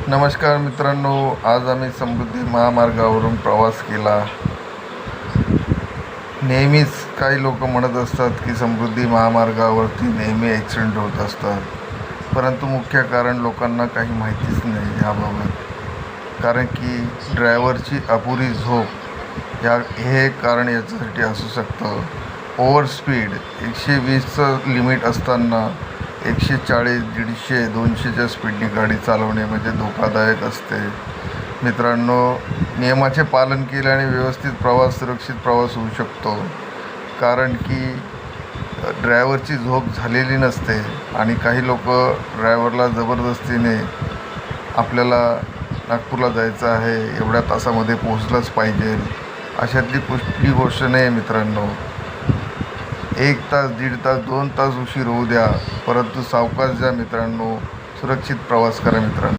नमस्कार मित्रांनो, आज आम्ही समृद्धी महामार्गावरून प्रवास केला. नेहमीच काही लोक म्हणत असतात की समृद्धी महामार्गावरती नेहमी ॲक्सिडेंट होत असतात, परंतु मुख्य कारण लोकांना काही माहितीच नाही याबाबत. कारण की ड्रायव्हरची अपुरी झोप हे कारण याच्यासाठी असू शकतं. ओव्हर स्पीड 120चं लिमिट असताना 140, 150, 200च्या स्पीडने गाडी चालवणे म्हणजे धोकादायक असते. मित्रांनो, नियमाचे पालन केल्याने व्यवस्थित प्रवास, सुरक्षित प्रवास होऊ शकतो. कारण की ड्रायव्हरची झोप झालेली नसते आणि काही लोक ड्रायव्हरला जबरदस्तीने आपल्याला नागपूरला जायचं आहे, एवढ्या तासामध्ये पोहोचलंच पाहिजे, अशातली कुठली गोष्ट नाही मित्रांनो. 1 तास, 1.5 तास, 2 तास उशीर होऊ द्या, परंतु सावकाश जा मित्रांनो. सुरक्षित प्रवास करा मित्रांनो.